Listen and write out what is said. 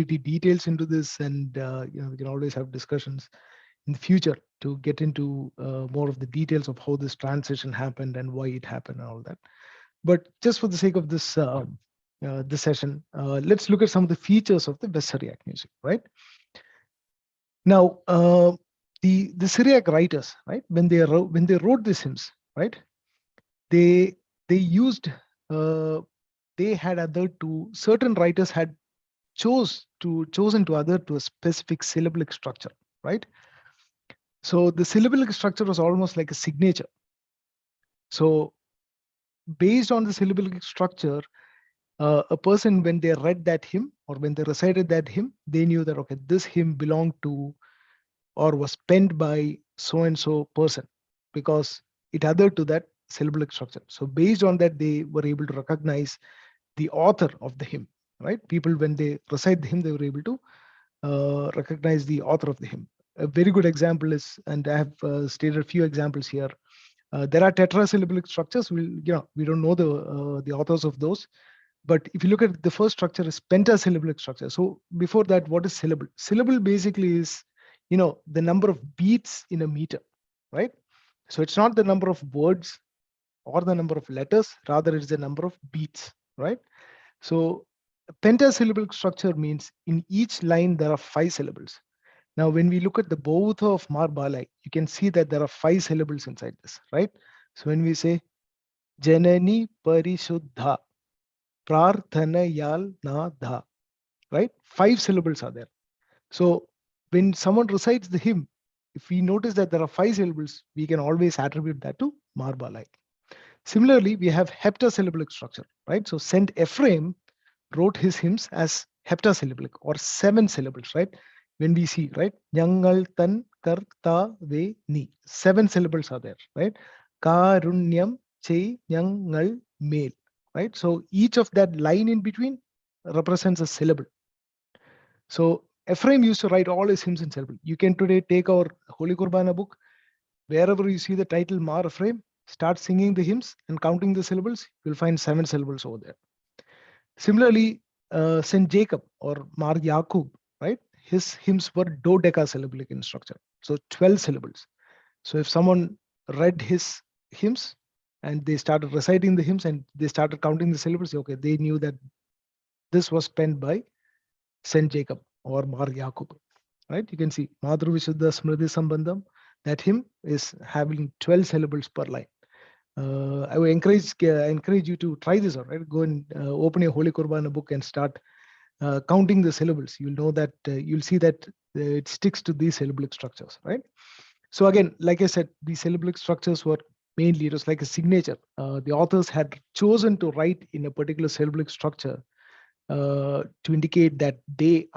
details into this, and we can always have discussions in the future to get into more of the details of how this transition happened and why it happened and all that. But just for the sake of this session, let's look at some of the features of the West Syriac music, right? Now, the Syriac writers, right, when they wrote these hymns, right, they used they had adhered to, certain writers had chosen to adhere to a specific syllabic structure, right? So the syllabic structure was almost like a signature. So based on the syllabic structure, a person, when they read that hymn or when they recited that hymn, they knew that, okay, this hymn belonged to or was penned by so and so person, because it adhered to that syllabic structure. So based on that, they were able to recognize the author of the hymn, right? People, when they recite the hymn, they were able to recognize the author of the hymn. A very good example is, and I have stated a few examples here. There are tetrasyllabic structures. We don't know the authors of those. But if you look at the first structure is pentasyllabic structure. So before that, what is syllable? Syllable basically is, the number of beats in a meter, right? So it's not the number of words or the number of letters, rather it's the number of beats, right? So pentasyllabic structure means in each line there are 5 syllables. Now, when we look at the both of Mar Balai, you can see that there are 5 syllables inside this, right? So when we say Janani Parishuddha, Prarthanayal na dha, right? 5 syllables are there. So when someone recites the hymn, if we notice that there are 5 syllables, we can always attribute that to Mar Balai. Similarly, we have heptasyllabic structure, right? So Saint Ephraim wrote his hymns as heptasyllabic or 7 syllables, right? When we see, right? Yangal tan karta ve ni. 7 syllables are there, right? Karunyam che yangal mel, right? So each of that line in between represents a syllable. So Ephraim used to write all his hymns in syllable. You can today take our Holy Qurbana book, wherever you see the title Mar Ephraim, start singing the hymns and counting the syllables, you'll find 7 syllables over there. Similarly, Saint Jacob or Mar Yaqub, right? His hymns were dodecasyllabic in structure, so 12 syllables. So if someone read his hymns and they started reciting the hymns and they started counting the syllables, okay, they knew that this was penned by Saint Jacob or Mar Yaqub, right? You can see Madhuru Vishuddha Smriti Sambandham. That hymn is having 12 syllables per line. I would encourage you to try this out, right? Go and open your Holy Qurbana book and start counting the syllables. You'll know that you'll see that it sticks to these syllabic structures, right? So again, like I said, these syllabic structures were mainly, it was like a signature. The authors had chosen to write in a particular syllabic structure to indicate that they